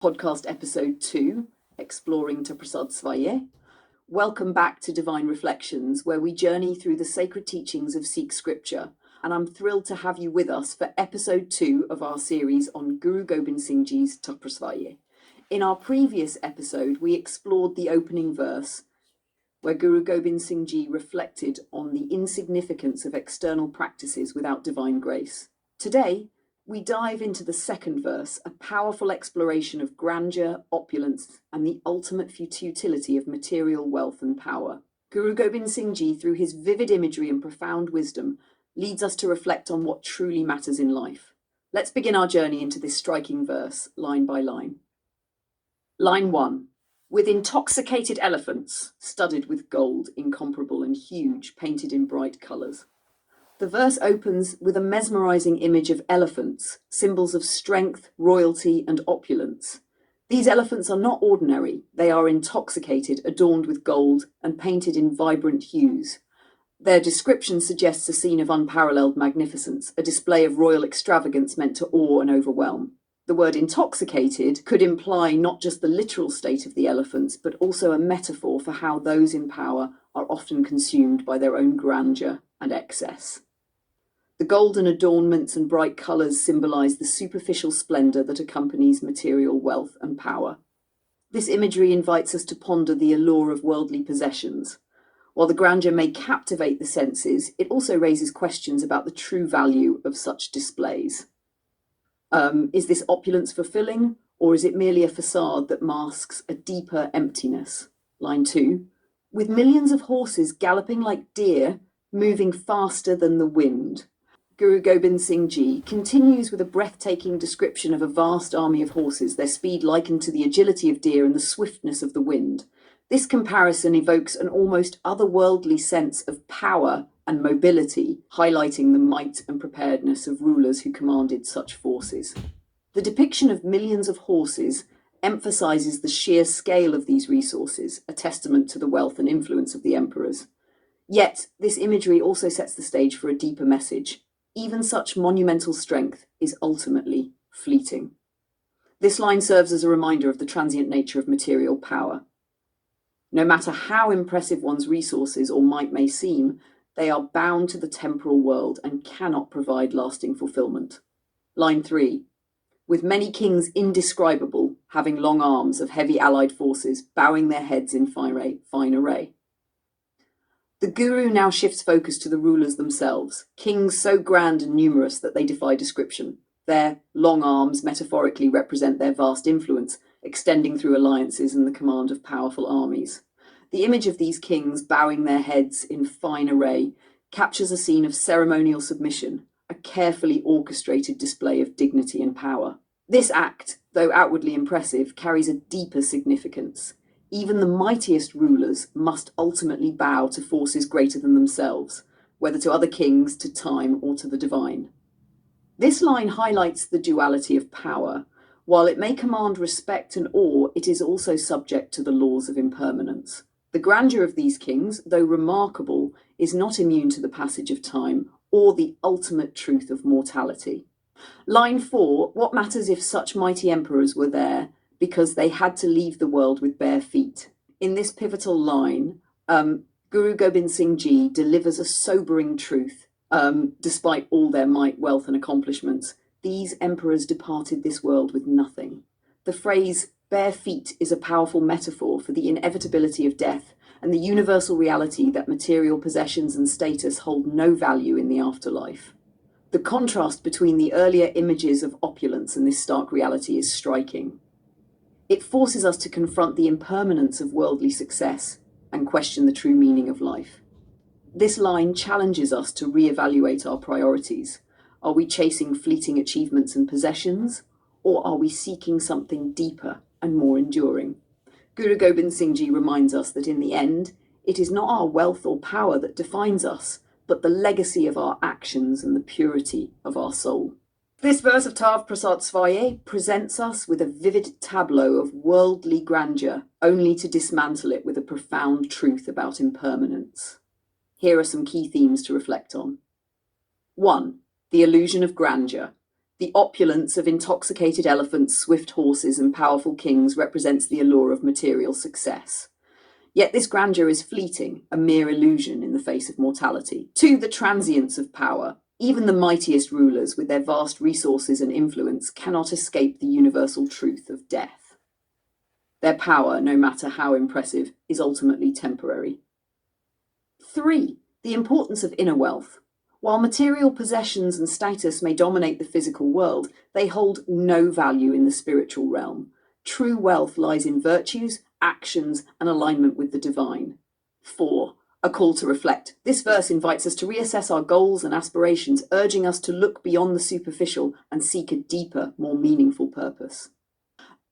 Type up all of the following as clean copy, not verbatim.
podcast episode 2, Exploring Tav Prasaad Svayieh. Welcome back to Divine Reflections, where we journey through the sacred teachings of Sikh scripture. And I'm thrilled to have you with us for episode 2 of our series on Guru Gobind Singh Ji's Tav Prasaad Svayieh. In our previous episode, we explored the opening verse, where Guru Gobind Singh Ji reflected on the insignificance of external practices without divine grace. Today, we dive into the second verse, a powerful exploration of grandeur, opulence, and the ultimate futility of material wealth and power. Guru Gobind Singh Ji, through his vivid imagery and profound wisdom, leads us to reflect on what truly matters in life. Let's begin our journey into this striking verse, line by line. Line 1. With intoxicated elephants, studded with gold, incomparable and huge, painted in bright colours. The verse opens with a mesmerizing image of elephants, symbols of strength, royalty, and opulence. These elephants are not ordinary. They are intoxicated, adorned with gold, and painted in vibrant hues. Their description suggests a scene of unparalleled magnificence, a display of royal extravagance meant to awe and overwhelm. The word intoxicated could imply not just the literal state of the elephants, but also a metaphor for how those in power are often consumed by their own grandeur and excess. The golden adornments and bright colours symbolise the superficial splendour that accompanies material wealth and power. This imagery invites us to ponder the allure of worldly possessions. While the grandeur may captivate the senses, it also raises questions about the true value of such displays. Is this opulence fulfilling, or is it merely a facade that masks a deeper emptiness? Line 2. With millions of horses galloping like deer, moving faster than the wind. Guru Gobind Singh Ji continues with a breathtaking description of a vast army of horses, their speed likened to the agility of deer and the swiftness of the wind. This comparison evokes an almost otherworldly sense of power and mobility, highlighting the might and preparedness of rulers who commanded such forces. The depiction of millions of horses emphasizes the sheer scale of these resources, a testament to the wealth and influence of the emperors. Yet, this imagery also sets the stage for a deeper message. Even such monumental strength is ultimately fleeting. This line serves as a reminder of the transient nature of material power. No matter how impressive one's resources or might may seem, they are bound to the temporal world and cannot provide lasting fulfillment. Line 3. With many kings indescribable, having long arms of heavy allied forces, bowing their heads in fine array. The Guru now shifts focus to the rulers themselves, kings so grand and numerous that they defy description. Their long arms metaphorically represent their vast influence, extending through alliances and the command of powerful armies. The image of these kings bowing their heads in fine array captures a scene of ceremonial submission, a carefully orchestrated display of dignity and power. This act, though outwardly impressive, carries a deeper significance. Even the mightiest rulers must ultimately bow to forces greater than themselves, whether to other kings, to time, or to the divine. This line highlights the duality of power. While it may command respect and awe, it is also subject to the laws of impermanence. The grandeur of these kings, though remarkable, is not immune to the passage of time or the ultimate truth of mortality. Line 4, what matters if such mighty emperors were there because they had to leave the world with bare feet? In this pivotal line, Guru Gobind Singh Ji delivers a sobering truth. Despite all their might, wealth and accomplishments, these emperors departed this world with nothing. The phrase bare feet is a powerful metaphor for the inevitability of death and the universal reality that material possessions and status hold no value in the afterlife. The contrast between the earlier images of opulence and this stark reality is striking. It forces us to confront the impermanence of worldly success and question the true meaning of life. This line challenges us to reevaluate our priorities. Are we chasing fleeting achievements and possessions, or are we seeking something deeper and more enduring? Guru Gobind Singh Ji reminds us that in the end, it is not our wealth or power that defines us, but the legacy of our actions and the purity of our soul. This verse of Tav Prasaad Svayieh presents us with a vivid tableau of worldly grandeur, only to dismantle it with a profound truth about impermanence. Here are some key themes to reflect on. 1. The illusion of grandeur. The opulence of intoxicated elephants, swift horses, and powerful kings represents the allure of material success. Yet this grandeur is fleeting, a mere illusion in the face of mortality. 2. The transience of power. Even the mightiest rulers, with their vast resources and influence, cannot escape the universal truth of death. Their power, no matter how impressive, is ultimately temporary. 3. The importance of inner wealth. While material possessions and status may dominate the physical world, they hold no value in the spiritual realm. True wealth lies in virtues, actions, and alignment with the divine. 4. A call to reflect. This verse invites us to reassess our goals and aspirations, urging us to look beyond the superficial and seek a deeper, more meaningful purpose.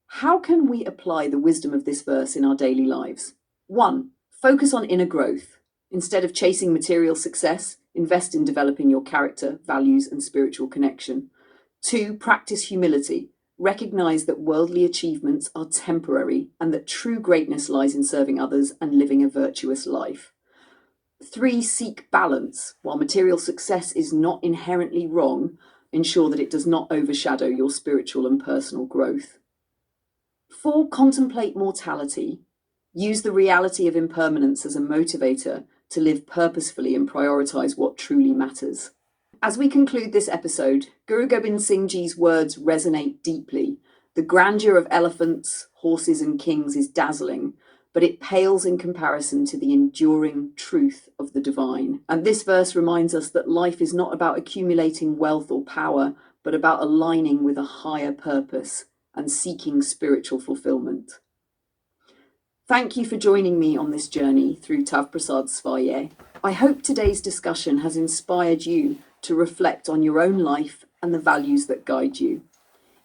How can we apply the wisdom of this verse in our daily lives? 1. Focus on inner growth. Instead of chasing material success, invest in developing your character, values, and spiritual connection. 2. Practice humility. Recognize that worldly achievements are temporary and that true greatness lies in serving others and living a virtuous life. 3. Seek balance. While material success is not inherently wrong, ensure that it does not overshadow your spiritual and personal growth. 4. Contemplate mortality. Use the reality of impermanence as a motivator to live purposefully and prioritize what truly matters. As we conclude this episode, Guru Gobind Singh Ji's words resonate deeply. The grandeur of elephants, horses, and kings is dazzling, but it pales in comparison to the enduring truth of the divine. And this verse reminds us that life is not about accumulating wealth or power, but about aligning with a higher purpose and seeking spiritual fulfillment. Thank you for joining me on this journey through Tav Prasaad Svayieh. I hope today's discussion has inspired you to reflect on your own life and the values that guide you.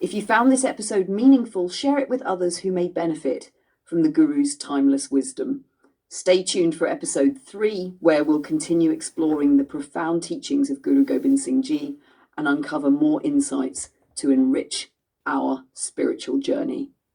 If you found this episode meaningful, share it with others who may benefit from the Guru's timeless wisdom. Stay tuned for episode 3, where we'll continue exploring the profound teachings of Guru Gobind Singh Ji and uncover more insights to enrich our spiritual journey.